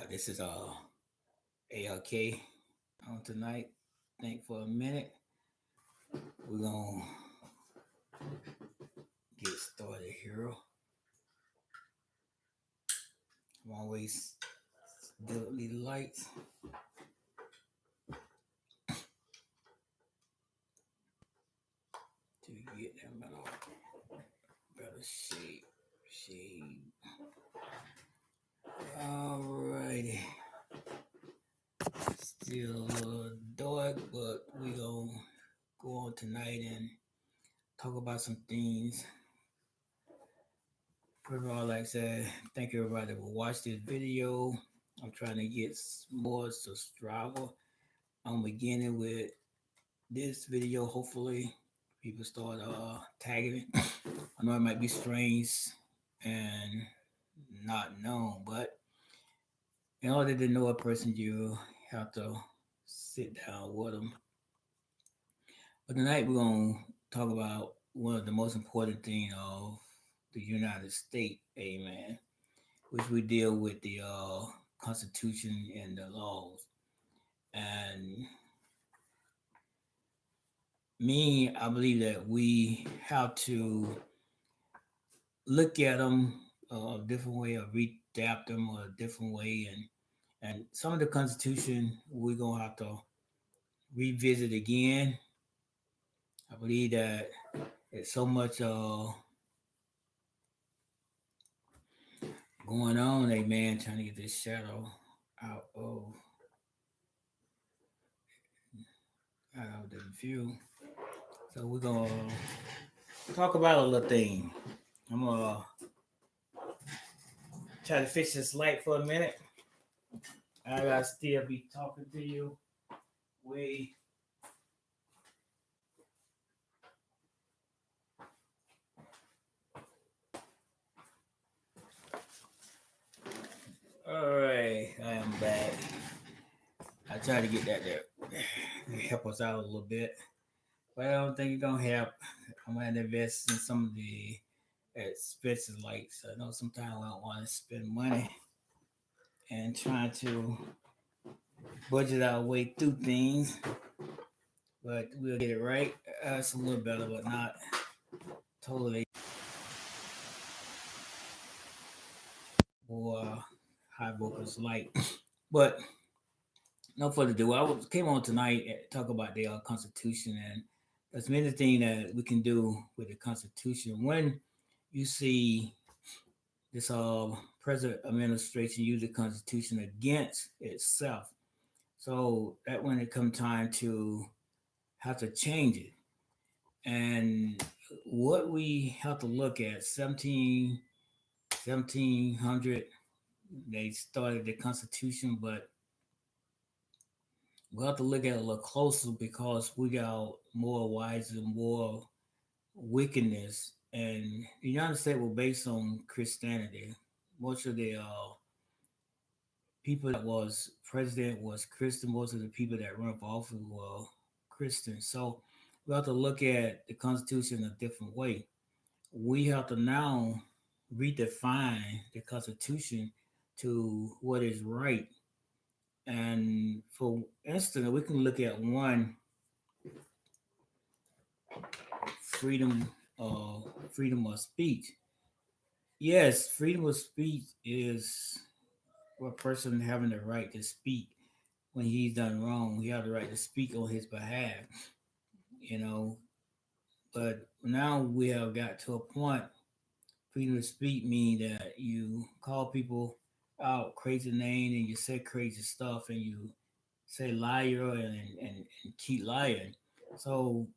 This is ALK on tonight. Think for a minute. We're gonna get started here. I'm always definitely the lights to get them better shape. Alrighty. Still a little dark, but we gonna go on tonight and talk about some things. First of all, like I said, thank everybody that will watch this video. I'm trying to get more subscribers. I'm beginning with this video. Hopefully, people start tagging it. I know it might be strange and not known, but in order to know a person, you have to sit down with them. But tonight we're gonna talk about one of the most important things of the United States, amen, which we deal with the Constitution and the laws. And I believe that we have to look at them a different way or redapt them a different way. And some of the Constitution we're going to have to revisit again. I believe that there's so much going on, man, trying to get this shadow out of the view. So we're going to talk about a little thing. I'm going to try to fix this light for a minute. I got to still be talking to you. We all right, I am back. I tried to get that there to help us out a little bit, but I don't think it's gonna help. I'm gonna invest in some of the expensive lights. I know sometimes I don't want to spend money and trying to budget our way through things, but we'll get it right. It's a little better, but not totally. Or high vocals light, but no further ado. Came on tonight and talk about the Constitution, and there's many things that we can do with the Constitution. When you see this present administration use the Constitution against itself, so that when it come time to have to change it, and what we have to look at 1700, they started the Constitution, but we have to look at it a little closer because we got more wiser, more wickedness, and the United States were based on Christianity. Most of the people that was president was Christian. Most of the people that run for office were Christian. So we have to look at the Constitution a different way. We have to now redefine the Constitution to what is right. And for instance, we can look at one freedom freedom of speech. Yes, freedom of speech is a person having the right to speak when he's done wrong. He has the right to speak on his behalf, you know. But now we have got to a point. Freedom of speech mean that you call people out crazy name and you say crazy stuff and you say liar and keep lying. So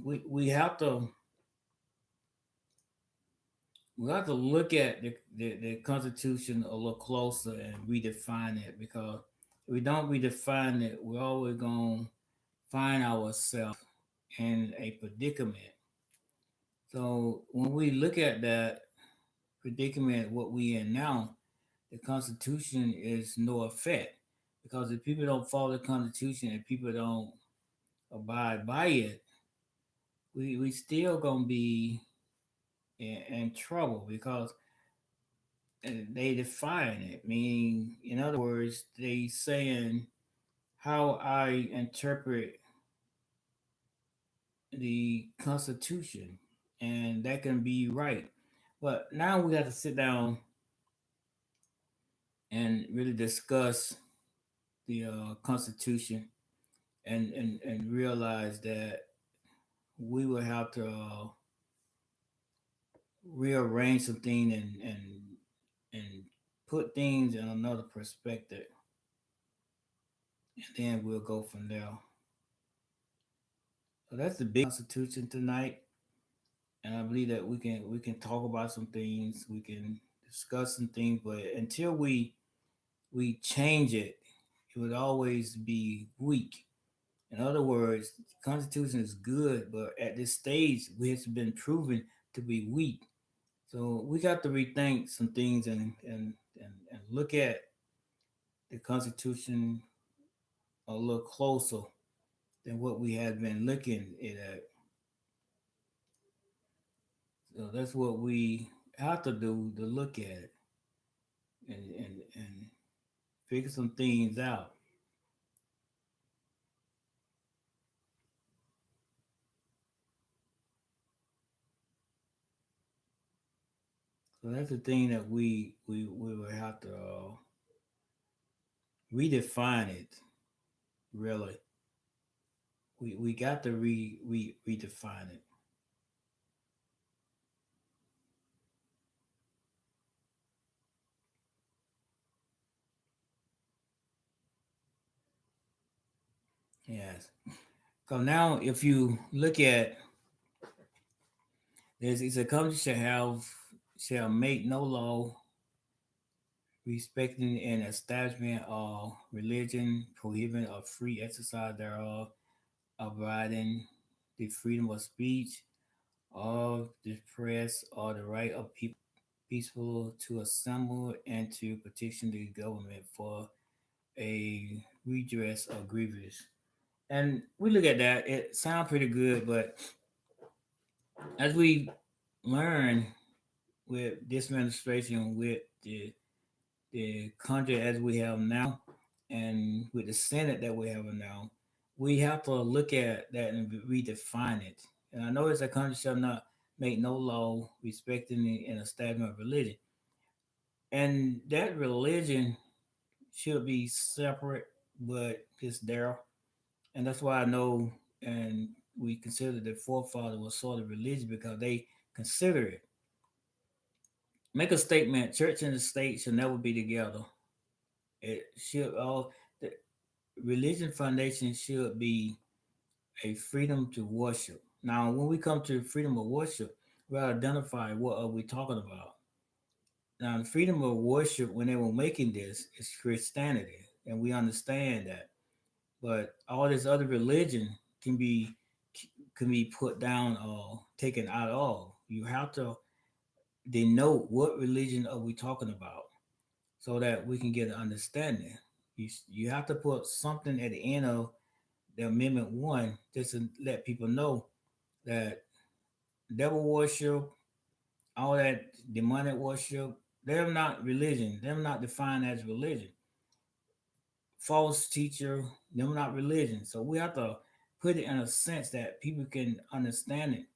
we have to look at the Constitution a little closer and redefine it because if we don't redefine it, we're always going to find ourselves in a predicament. So when we look at that predicament, what we in now, the Constitution is no effect because if people don't follow the Constitution and people don't abide by it, we still gonna be in trouble because and they define it. Meaning, in other words, they saying how I interpret the Constitution, and that can be right. But now we got to sit down and really discuss the Constitution and realize that we will have to rearrange some things and put things in another perspective, and then we'll go from there. So that's the big Constitution tonight, and I believe that we can talk about some things, we can discuss some things, but until we change it, it would always be weak. In other words, the Constitution is good, but at this stage, it's been proven to be weak. So we got to rethink some things and look at the Constitution a little closer than what we had been looking at. So that's what we have to do to look at it and figure some things out. So that's the thing that we will have to redefine it. Really, we got to redefine it. Yes. Because now, if you look at this, it's a country shall make no law respecting an establishment of religion, prohibiting a free exercise thereof, abiding the freedom of speech, of the press, or the right of peaceful to assemble and to petition the government for a redress of grievance. And we look at that, it sounds pretty good, but as we learn with this administration, with the country as we have now, and with the Senate that we have now, we have to look at that and redefine it. And I know it's a country shall not make no law respecting an establishment of religion, and that religion should be separate, but it's there, and that's why I know, and we consider the forefather was sort of religious because they consider it. Make a statement: church and the state should never be together. It should all the religion foundation should be a freedom to worship. Now, when we come to freedom of worship, we identify what are we talking about. Now, the freedom of worship, when they were making this, is Christianity, and we understand that. But all this other religion can be put down or taken out of. You have to denote what religion are we talking about so that we can get an understanding. You have to put something at the end of the Amendment 1 just to let people know that devil worship, all that demonic worship, they're not religion. They're not defined as religion. False teacher, they're not religion. So we have to put it in a sense that people can understand it.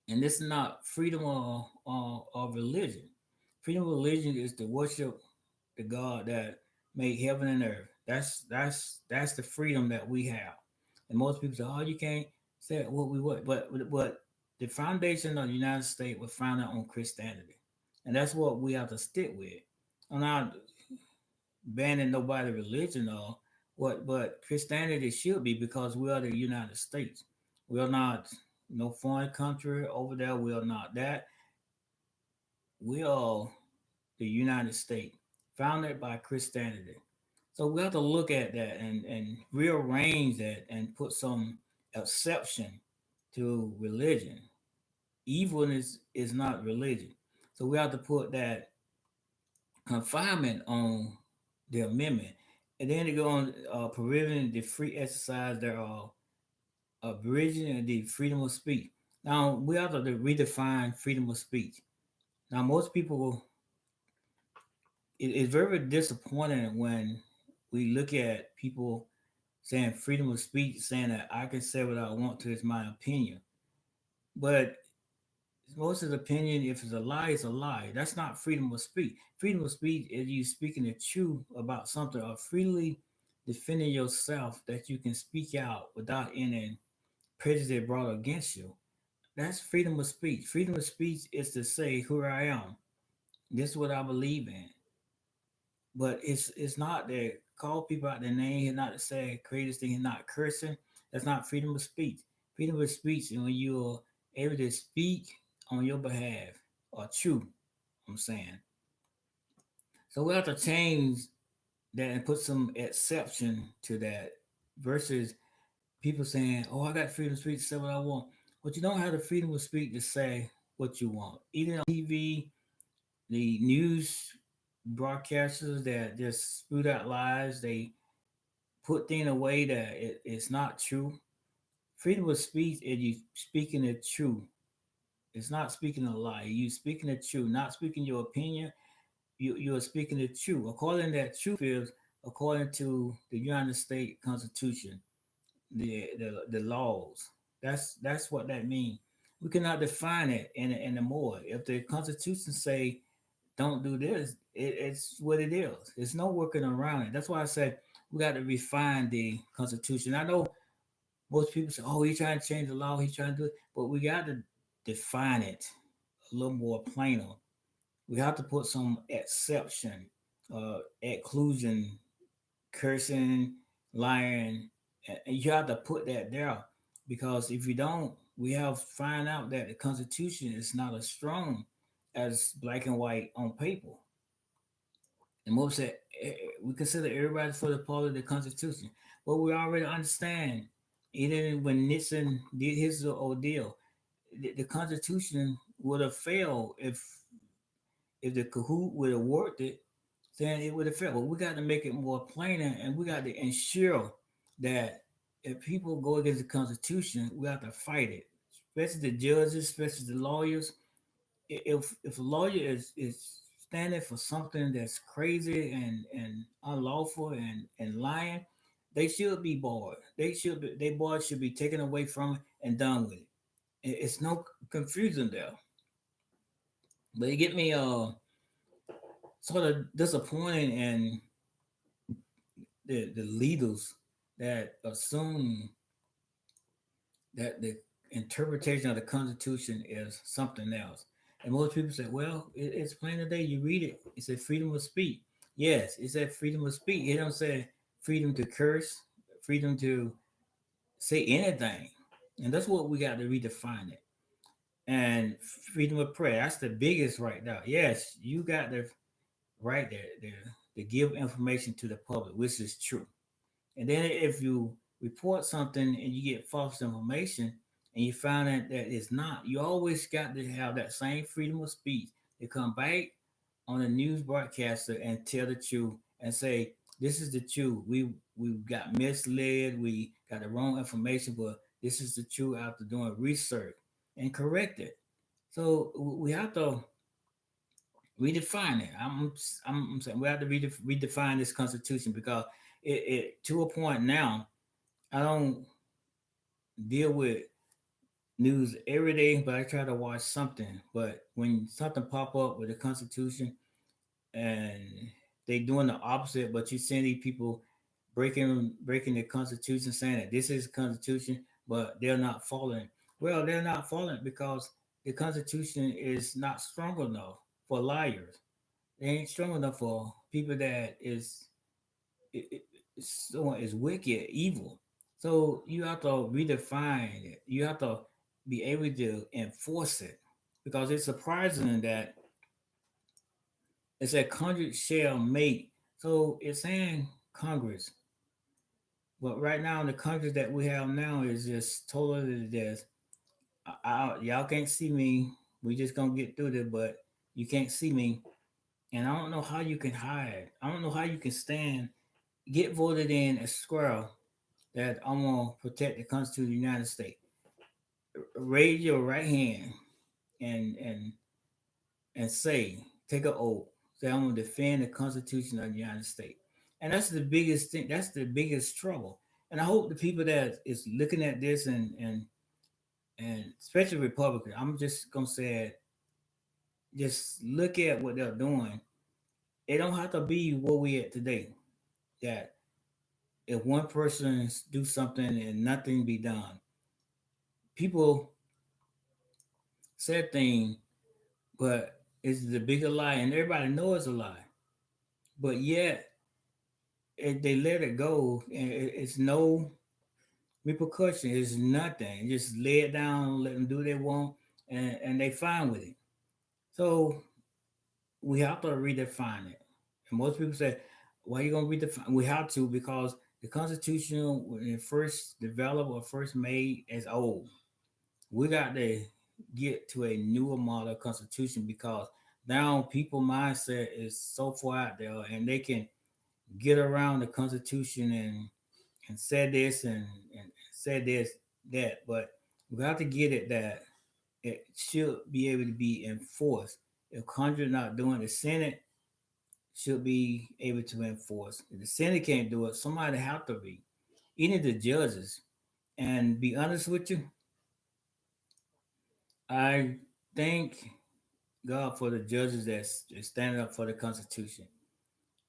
And this is not freedom of religion. Freedom of religion is to worship the God that made heaven and earth. That's the freedom that we have. And most people say, "Oh, you can't say what we would," but the foundation of the United States was founded on Christianity, and that's what we have to stick with. I'm not banning nobody religion or what, but Christianity should be because we are the United States. We are not no foreign country over there. We are not that. We are the United States, founded by Christianity. So we have to look at that and rearrange that and put some exception to religion. Evilness is not religion. So we have to put that confinement on the amendment. And then to go on prohibiting the free exercise thereof, abridging the freedom of speech. Now we have to redefine freedom of speech. Now most people it's very disappointing when we look at people saying freedom of speech, saying that I can say what I want to, it's my opinion. But most of the opinion, if it's a lie, it's a lie. That's not freedom of speech. Freedom of speech is you speaking the truth about something or freely defending yourself that you can speak out without any prejudice brought against you. That's freedom of speech. Freedom of speech is to say who I am. This is what I believe in. But it's not to call people out their name and not to say crazy thing and not cursing. That's not freedom of speech. Freedom of speech is when you're able to speak on your behalf or true. I'm saying. So we have to change that and put some exception to that versus people saying, "Oh, I got freedom of speech to say what I want," but you don't have the freedom of speech to say what you want. Even on TV, the news broadcasters that just spout out lies, they put things away that it's not true. Freedom of speech is you speaking the truth. It's not speaking a lie. You speaking the truth, not speaking your opinion. You are speaking the truth. According to that truth is according to the United States Constitution, the laws. That's what that means. We cannot define it any more. If the Constitution say don't do this, it's what it is. There's no working around it. That's why I said we got to refine the Constitution. I know most people say, "Oh, he's trying to change the law. He's trying to do it," but we got to define it a little more plainer. We have to put some exception, exclusion, cursing, lying, and you have to put that there because if you don't, we have find out that the Constitution is not as strong as black and white on paper. And most said we consider everybody for the part of the Constitution, but we already understand. Even when Nixon did his ordeal, the Constitution would have failed if the Kahoot would have worked it, then it would have failed. But we got to make it more plainer, and we got to ensure that if people go against the Constitution, we have to fight it, especially the judges, especially the lawyers. If a lawyer is standing for something that's crazy and unlawful and lying, they should be barred. Their bar should be taken away from it and done with it. It's no confusion there. But it get me sort of disappointed in the leaders that assume that the interpretation of the Constitution is something else. And most people say, well, it's plain today. You read it, it said freedom of speech. Yes, it said freedom of speech. It don't say freedom to curse, freedom to say anything. And that's what we got to redefine it. And freedom of prayer, that's the biggest right now. Yes, you got the right there to give information to the public, which is true. And then if you report something and you get false information and you find out that it's not, you always got to have that same freedom of speech to come back on a news broadcaster and tell the truth and say, this is the truth. We got misled, we got the wrong information, but this is the truth after doing research and correct it. So we have to redefine it. I'm saying we have to redefine this constitution because it to a point now. I don't deal with news every day, but I try to watch something. But when something pop up with the Constitution and they doing the opposite, but you see these people breaking the Constitution, saying that this is the Constitution, but they're not following. Well, they're not following because the Constitution is not strong enough for liars. They ain't strong enough for people that someone is wicked, evil. So you have to redefine it. You have to be able to enforce it because it's surprising that it said Congress shall make. So it's saying Congress, but right now the Congress that we have now is just totally this. Y'all can't see me. We just gonna get through this, but you can't see me, and I don't know how you can hide. I don't know how you can stand, get voted in as squirrel that I'm gonna protect the Constitution of the United States. Raise your right hand and and say, take an oath. Say I'm gonna defend the Constitution of the United States, and that's the biggest thing. That's the biggest trouble. And I hope the people that is looking at this and especially Republicans, I'm just gonna say it, just look at what they're doing. It don't have to be where we at today. That if one person do something and nothing be done, people said thing, but it's the bigger lie, and everybody knows it's a lie. But yet they let it go, and it's no repercussion. It's nothing. Just lay it down, let them do what they want, and they fine with it. So we have to redefine it. And most people say, "Why are you gonna redefine?" We have to because the Constitution, when it first developed or first made, is old. We got to get to a newer model Constitution because now people mindset is so far out there, and they can get around the Constitution and say this and say this that. But we got to get it that it should be able to be enforced. If Congress not doing, the Senate should be able to enforce. If the Senate can't do it, somebody have to be. Even the judges. And be honest with you, I thank God for the judges that's standing up for the Constitution.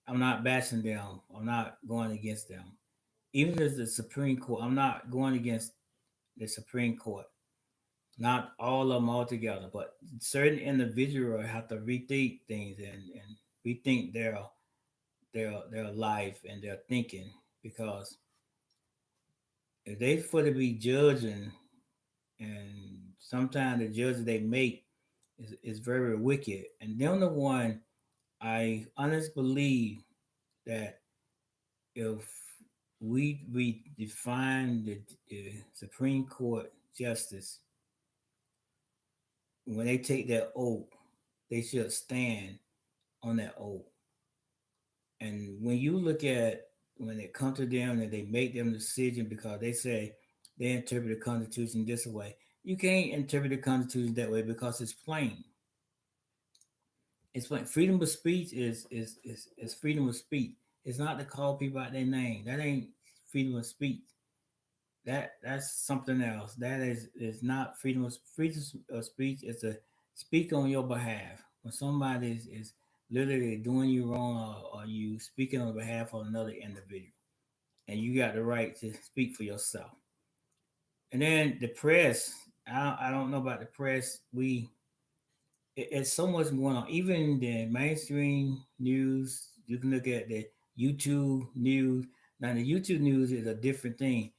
I'm not bashing them. I'm not going against them. Even as the Supreme Court, I'm not going against the Supreme Court. Not all of them altogether, but certain individuals have to rethink things and rethink their life and their thinking because if they for to be judging and sometimes the judges they make is very wicked and they're the one I honestly believe that if we define the Supreme Court justice when they take that oath, they should stand on that oath. And when you look at when it comes to them and they make them decision because they say they interpret the Constitution this way, you can't interpret the Constitution that way because it's plain. It's plain. Freedom of speech is freedom of speech. It's not to call people out their name. That ain't freedom of speech. That's something else. That is not freedom of speech. It's to speak on your behalf. When somebody is literally doing you wrong or you speaking on behalf of another individual, and you got the right to speak for yourself. And then the press. I don't know about the press. It's so much going on. Even the mainstream news. You can look at the YouTube news. Now the YouTube news is a different thing.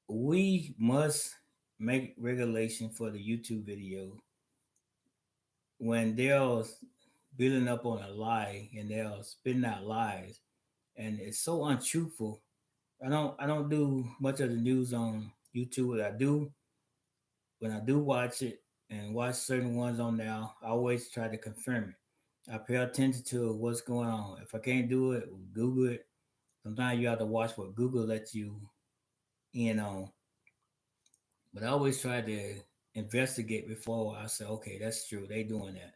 We must make regulation for the YouTube video when they're building up on a lie and they're spitting out lies and it's so untruthful. I don't do much of the news on YouTube. What I do when I do watch it and watch certain ones on there, I always try to confirm it. I pay attention to what's going on. If I can't do it, Google it. Sometimes you have to watch what Google lets you in on. But I always try to investigate before I say, okay, that's true. They doing that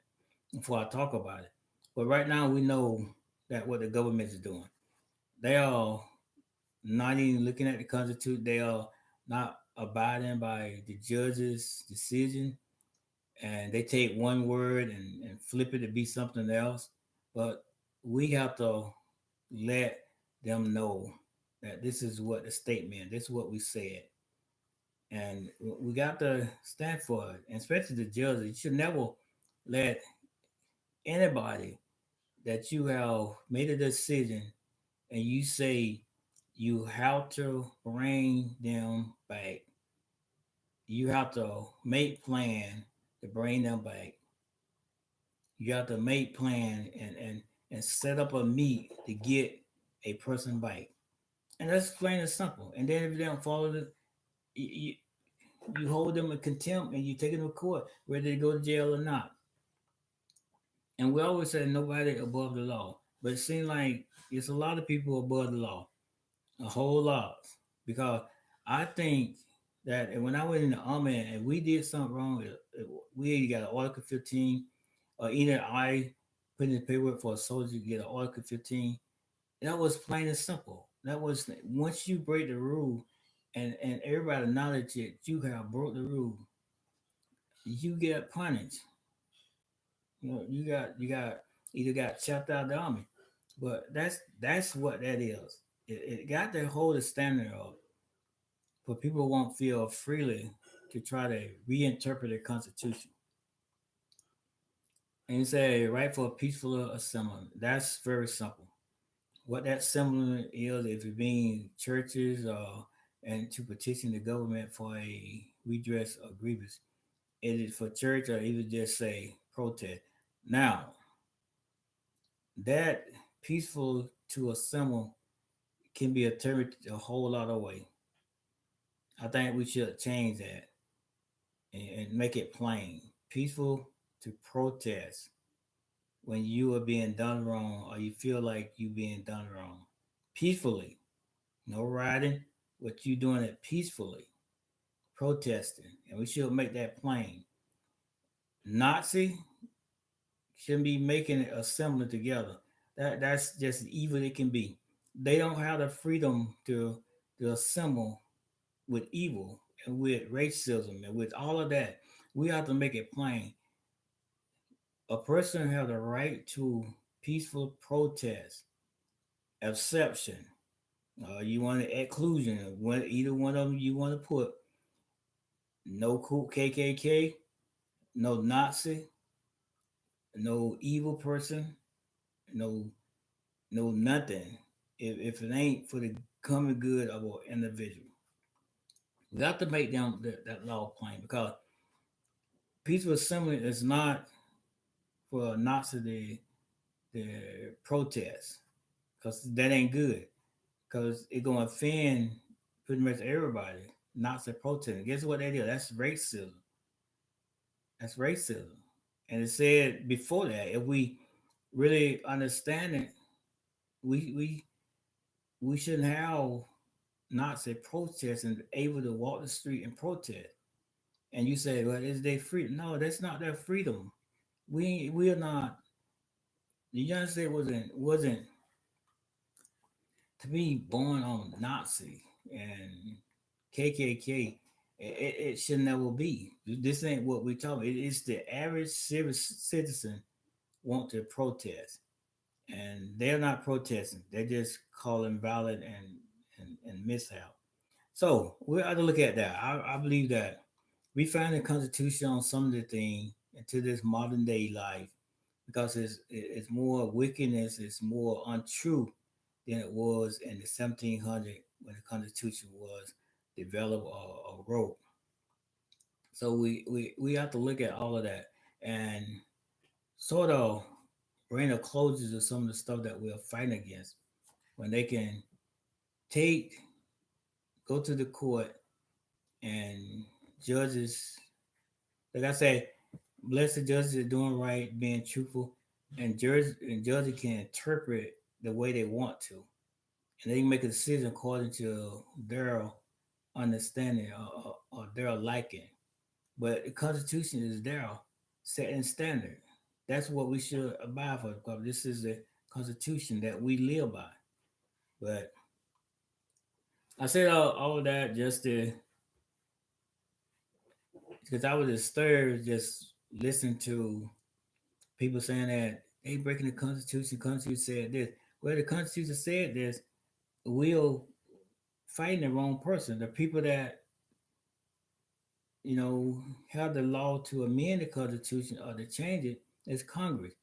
before I talk about it. But right now we know that what the government is doing. They are not even looking at the Constitution. They are not abiding by the judge's decision. And they take one word and flip it to be something else. But we have to let them know that this is what the statement, this is what we said and we got to stand for it, and especially the judges. You should never let anybody that you have made a decision and you say you have to bring them back. You have to make plan to bring them back. You have to make plan and set up a meet to get a person back. And that's plain and simple. And then if they don't follow it, you, you hold them in contempt and you take them to court, whether they go to jail or not. And we always say nobody above the law, but it seems like it's a lot of people above the law, a whole lot. Because I think that when I went in the army and we did something wrong, we either got an Article 15 or either I putting in paperwork for a soldier to get an Article 15. That was plain and simple. That was once you break the rule, and everybody acknowledge that you have broke the rule, you get punished. You got either got chopped out of the army, but that's what that is. It got to hold a standard of for people who won't feel freely to try to reinterpret the Constitution and say right for a peaceful assembly. That's very simple. What that symbol is, if it being churches and to petition the government for a redress of grievance, it is for church or even just say protest. Now, that peaceful to assemble can be interpreted a whole lot of way. I think we should change that and make it plain. Peaceful to protest when you are being done wrong or you feel like you being done wrong. Peacefully. No rioting, but you doing it peacefully, protesting. And we should make that plain. Nazi shouldn't be making it assembling together. That's just evil it can be. They don't have the freedom to assemble with evil and with racism and with all of that. We have to make it plain. A person have the right to peaceful protest, exception. You want an exclusion. Either one of them you want to put. No cool KKK, no Nazi, no evil person, no no nothing. If it ain't for the common good of an individual, we got to make them that law plain because peaceful assembly is not for Nazi the protest because that ain't good because it gonna offend pretty much everybody. Nazi protesting. Guess what that is? That's racism. That's racism. And it said before that, if we really understand it, we we we shouldn't have Nazi protest and able to walk the street and protest. And you say, well, is their freedom? No, that's not their freedom. We are not. The United States wasn't to be born on Nazi and KKK. It should never be. This ain't what we're talking. It's the average citizen want to protest, and they're not protesting. They're just calling valid and mishap. So we have to look at that. I believe that we find the Constitution on some of the things into this modern day life because it's more wickedness, it's more untrue than it was in the 1700 when the Constitution was developed or wrote. So we have to look at all of that and sort of bring a closure to some of the stuff that we're fighting against when they can take go to the court and judges, like I say, blessed judges are doing right, being truthful, and judges can interpret the way they want to, and they can make a decision according to their understanding or their liking. But the Constitution is there, setting standard. That's what we should abide for because this is the Constitution that we live by. But I said all of that just to because I was disturbed just listening to people saying that they breaking the Constitution. Constitution said this. Well, the Constitution said this. We're fighting the wrong person. The people that have the law to amend the Constitution or to change it is Congress.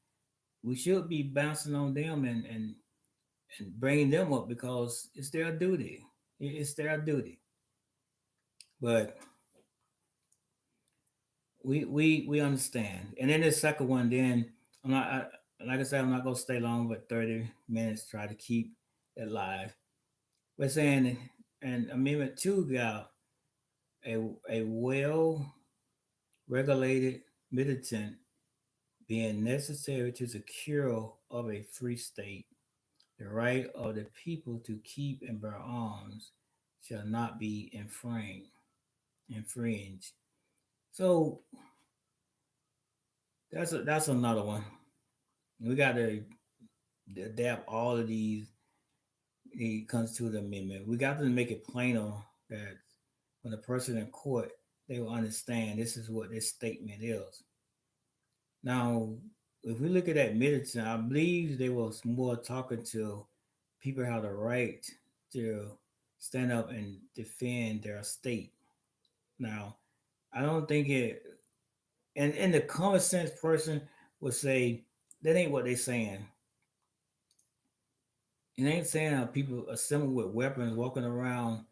We should be bouncing on them and bringing them up because it's their duty. It's their duty. But we understand. And then the second one, then I'm not like I said, I'm not gonna stay long, but 30 minutes. Try to keep it live. We're saying, and Amendment Two got a well regulated militant being necessary to secure of a free state. The right of the people to keep and bear arms shall not be infringed. So that's another one. We got to adapt all of these the Constitutional Amendment. We got to make it plainer that when a person in court, they will understand this is what this statement is. Now, if we look at that militant, I believe they was more talking to people have the right to stand up and defend their state. Now, I don't think it, and the common sense person would say that ain't what they saying. It ain't saying how people assemble with weapons, walking around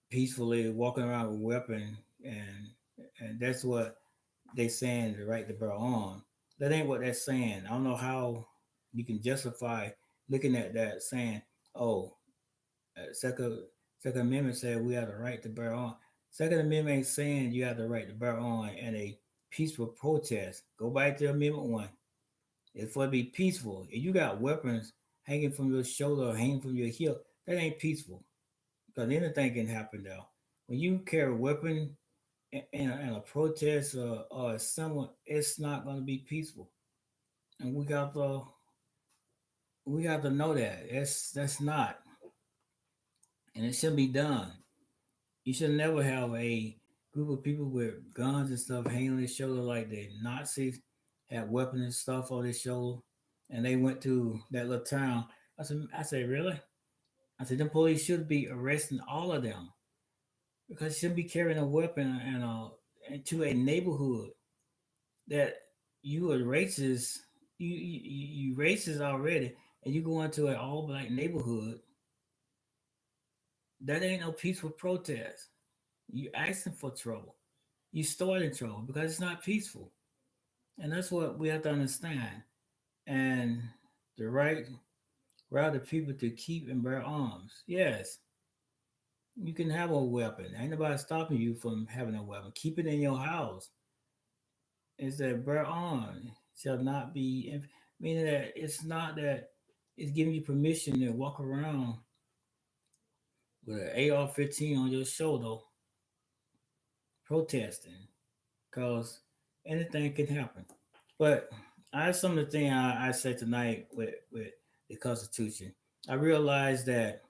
peacefully, walking around with weapon, and that's what they saying the right to bear arms. That ain't what they're saying. I don't know how you can justify looking at that saying, "Oh, Second Amendment said we have the right to bear arms." Second Amendment ain't saying you have the right to bear arms in a peaceful protest. Go back to Amendment One. It's for to be peaceful. If you got weapons hanging from your shoulder or hanging from your hip, that ain't peaceful because anything can happen though. When you carry a weapon in a protest or someone, it's not going to be peaceful, and we got to know that that's not, and it shouldn't be done. You should never have a group of people with guns and stuff hanging on their shoulder like the Nazis had weapons and stuff on their shoulder, and they went to that little town. I said, really? I said, them police should be arresting all of them because you shouldn't be carrying a weapon into a neighborhood that you are racist. You racist already, and you go into an all black neighborhood. That ain't no peaceful protest. You asking for trouble. You starting trouble because it's not peaceful, and that's what we have to understand. And the right route of people to keep and bear arms. Yes, you can have a weapon. Ain't nobody stopping you from having a weapon. Keep it in your house. Is that bear arms shall not be, meaning that it's not that it's giving you permission to walk around with an AR-15 on your shoulder protesting because anything can happen. But I have some of the things I said tonight with the Constitution. I realized that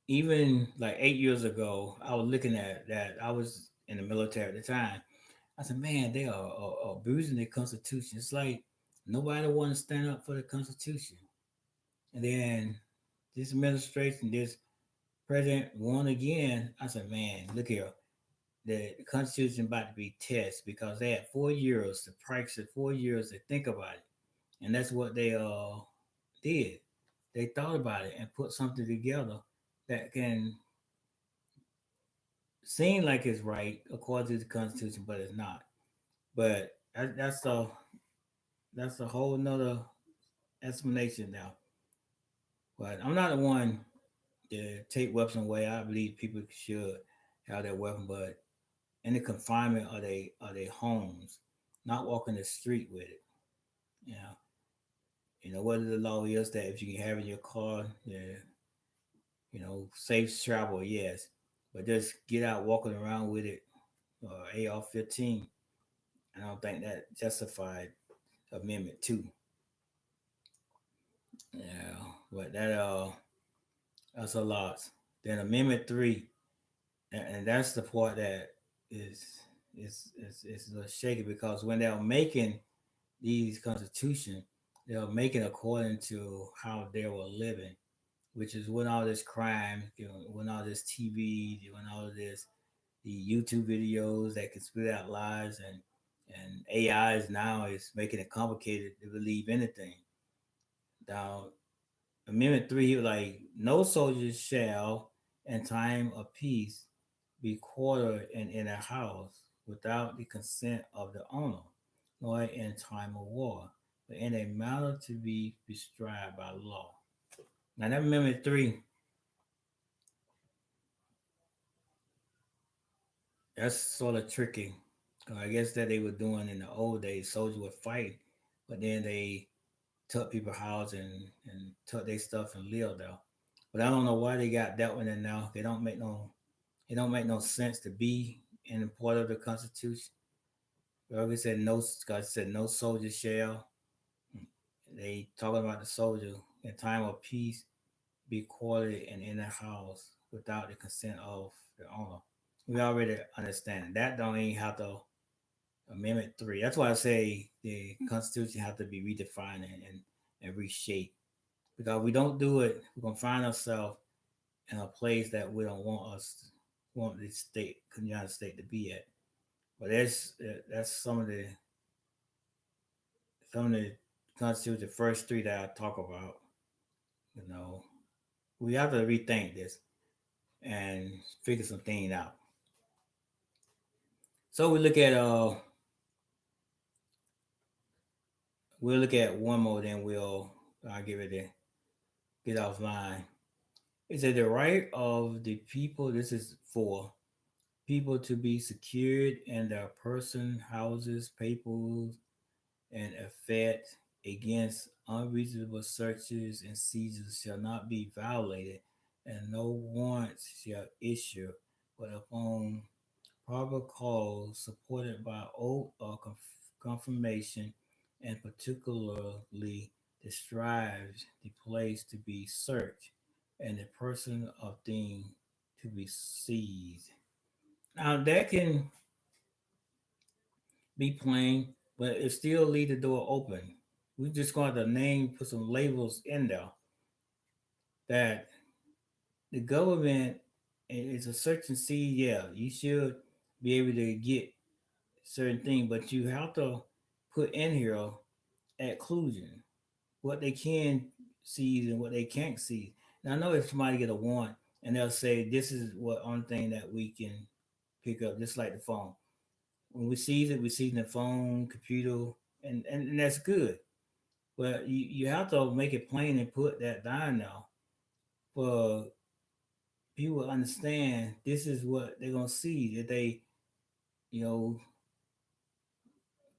even like 8 years ago, I was looking at that. I was in the military at the time. I said, man, they are abusing the Constitution. It's like nobody want to stand up for the Constitution. And then this administration, this president won again. I said, man, look here. The Constitution about to be tested because they had 4 years to practice it, 4 years to think about it. And that's what they did. They thought about it and put something together that can seem like it's right according to the Constitution, but it's not. But that's a whole nother explanation now. But I'm not the one to take weapons away. I believe people should have their weapon, but in the confinement of their homes, not walking the street with it. You know, whether the law is that if you can have it in your car, yeah, safe travel, yes, but just get out walking around with it, AR-15. I don't think that justified Amendment Two. Yeah, but that's a lot. Then Amendment Three, and that's the part that is is a little shaky because when they're making these constitution, they're making according to how they were living, which is when all this crime, when all this TV, when all of this, the YouTube videos that can spit out lies, and AI is now is making it complicated to believe anything. Now, Amendment Three, he was like, no soldiers shall, in time of peace, be quartered in a house without the consent of the owner, nor in time of war, but in a manner to be prescribed by law. Now that Amendment Three, that's sort of tricky. I guess that they were doing in the old days, soldiers would fight, but then they took people's house and took their stuff and lived there. But I don't know why they got that one in now. It don't make no sense to be in part of the Constitution. Like said, no. God said, no soldier shall. They talking about the soldier in time of peace be quartered and in the house without the consent of the owner. We already understand that. Don't even have to Amendment 3. That's why I say the Constitution has to be redefined and reshaped. Because if we don't do it, we're gonna find ourselves in a place that we don't want the United States to be at. But that's some of the Constitution, the first three that I talk about. You know, we have to rethink this and figure some things out. So we'll look at one more, then I'll give it a get offline. Is it the right of the people? This is for people to be secured in their person, houses, papers, and effect against unreasonable searches and seizures shall not be violated, and no warrants shall issue, but upon proper cause supported by oath or confirmation, and particularly describes the place to be searched and the person of thing to be seized. Now that can be plain, but it still leave the door open. We just going to name, put some labels in there that the government is a search and see. Yeah, you should be able to get certain things, but you have to put in here exclusion, what they can see and what they can't see. Now I know if somebody get a warrant and they'll say this is what only thing that we can pick up, just like the phone. When we seize it, we seize the phone, computer, and that's good. But you have to make it plain and put that down now for people to understand this is what they're gonna see. That they, you know,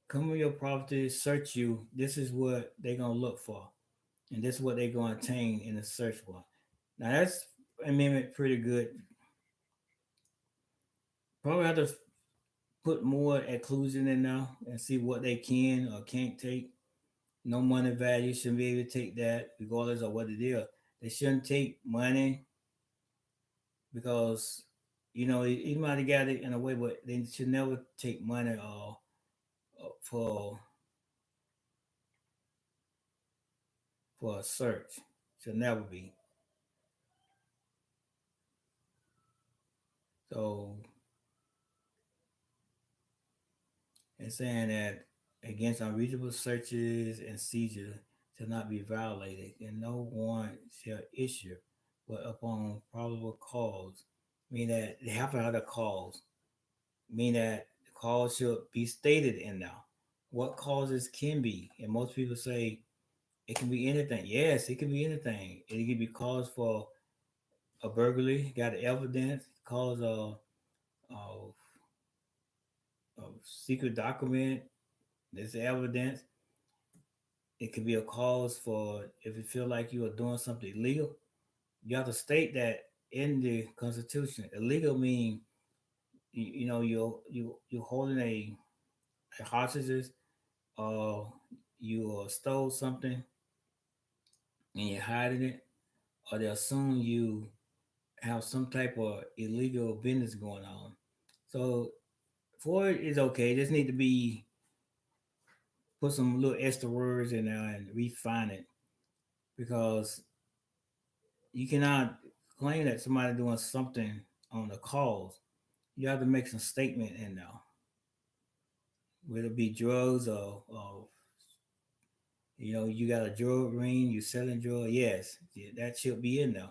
come on your property, search you, this is what they're gonna look for. And this is what they're gonna attain in the search warrant. Now that's amendment pretty good. Probably have to put more inclusion in there and see what they can or can't take. No money value shouldn't be able to take that, regardless of what it is. They shouldn't take money because you might have got it in a way, but they should never take money for a search. Should never be. So it's saying that against unreasonable searches and seizures shall not be violated, and no warrant shall issue, but upon probable cause. Mean that they have to have a cause. Mean that the cause should be stated in there. What causes can be, and most people say it can be anything. Yes, it can be anything. It can be cause for a burglary, got evidence, cause of, of secret document, there's evidence. It could be a cause for if you feel like you are doing something illegal. You have to state that in the Constitution. Illegal mean you're holding a hostages or you stole something and you're hiding it, or they assume you have some type of illegal business going on. So for it is okay. Just need to be put some little extra words in there and refine it because you cannot claim that somebody doing something on the cause. You have to make some statement in there, whether it be drugs or you got a drug ring, you selling drugs. Yes, yeah, that should be in there.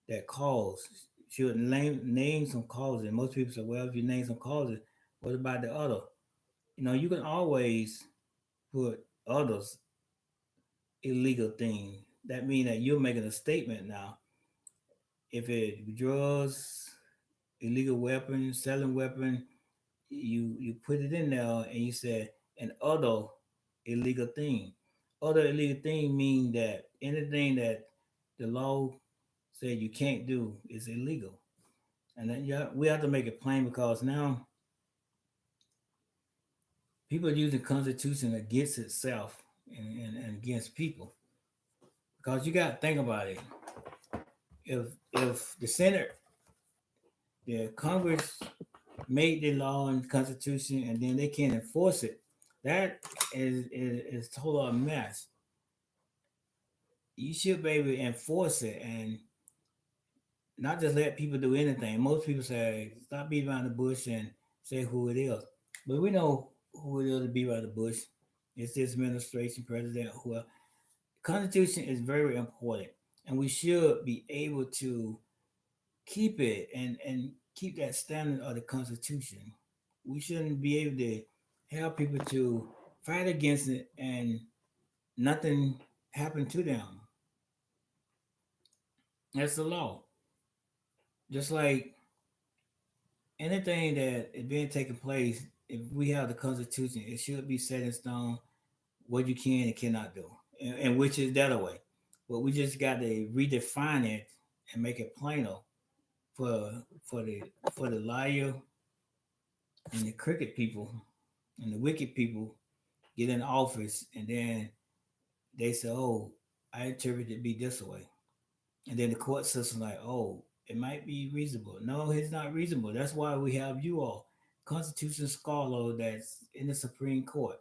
That cause should name some causes. And most people say, well, if you name some causes, what about the other? You can always put others illegal thing. That means that you're making a statement now. If it drugs, illegal weapons, selling weapon, you put it in there and you said an other illegal thing. Other illegal thing mean that anything that the law said you can't do is illegal. And then we have to make it plain because now People use the Constitution against itself and against people. Because you got to think about it. If the Senate, the Congress made the law and Constitution and then they can't enforce it, that is total a mess. You should be able to enforce it and not just let people do anything. Most people say, stop beating around the bush and say who it is. But we know who it is to beat around the bush. It's this administration, president, whoever. Constitution is very important. And we should be able to keep it and keep that standard of the Constitution. We shouldn't be able to help people to fight against it and nothing happen to them. That's the law. Just like anything that is being taking place, if we have the Constitution, it should be set in stone what you can and cannot do, and which is that way. But we just got to redefine it and make it plainer for for the for the liar and the crooked people and the wicked people get in office, and then they say, "Oh, I interpret it to be this way," and then the court system like, "Oh, it might be reasonable." No, it's not reasonable. That's why we have you all, Constitution scholar that's in the Supreme Court.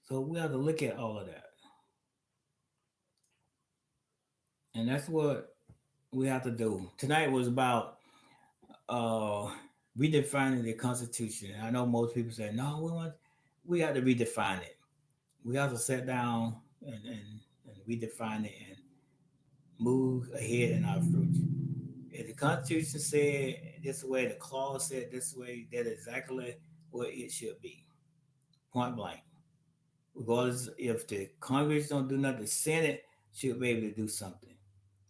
So we have to look at all of that, and that's what we have to do. Tonight was about uh redefining the Constitution. I know most people say, "No, we have to redefine it. We have to sit down and redefine it and move ahead in our future." If the Constitution said this way, the clause said this way, that is exactly what it should be. Point blank. Regardless if the Congress don't do nothing, the Senate should be able to do something.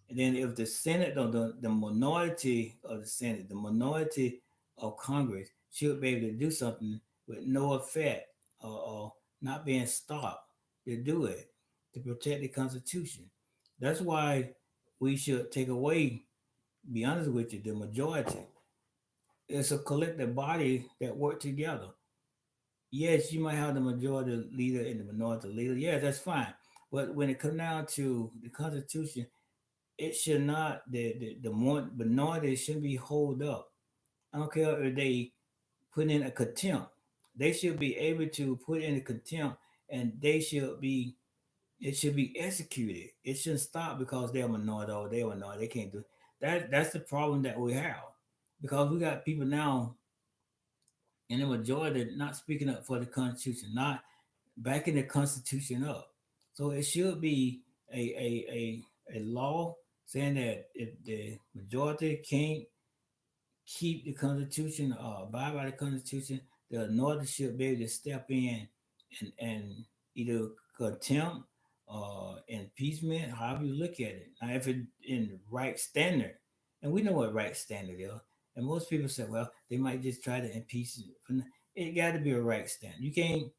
And then if the Senate don't do, the minority of the Senate, the minority of Congress should be able to do something with no effect or not being stopped to do it to protect the Constitution. That's why we should take away, be honest with you, the majority. It's a collective body that work together. Yes, you might have the majority leader and the minority leader. Yeah, that's fine. But when it comes down to the Constitution, it should not the more minority shouldn't be hold up. I don't care if they put in a contempt. They should be able to put in a contempt and they should be it should be executed. It shouldn't stop because they're a minority or they're a minority. They can't do that. That's the problem that we have. Because we got people now in the majority not speaking up for the Constitution, not backing the Constitution up. So it should be a law saying that if the majority can't keep the Constitution or abide by the Constitution, the Northern should be able to step in and either contempt or impeachment, however you look at it. Now, if it in the right standard, and we know what right standard is, and most people say, well, they might just try to impeach it. It got to be a right standard. You can't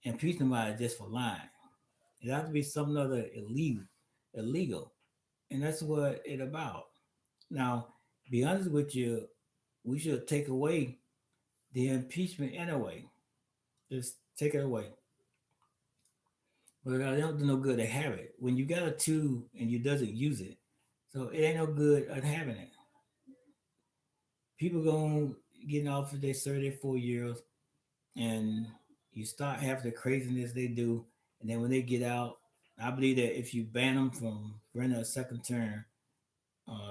impeach somebody just for lying. It has to be something other illegal, and that's what it about. Now, be honest with you, we should take away the impeachment anyway. Just take it away. But it don't do no good to have it. When you got a tool and you doesn't use it, so it ain't no good at having it. People gonna get in office, they serve their 4 years, and you start having the craziness they do, and then when they get out, I believe that if you ban them from running a second term,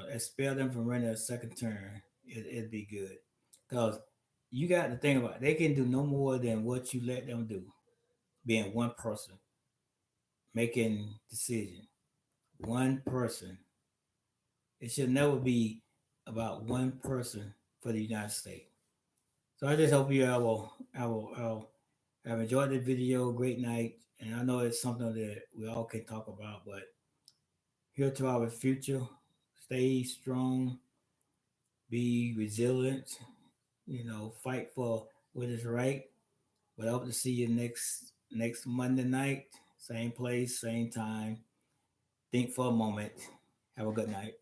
expel them from running a second term, it'd be good. Because you got to think about it, they can do no more than what you let them do, being one person making decision. One person. It should never be about one person for the United States. So I just hope you have enjoyed the video. Great night, and I know it's something that we all can talk about. But here to our future, stay strong, be resilient. Fight for what is right. But I hope to see you next Monday night, same place, same time. Think for a moment. Have a good night.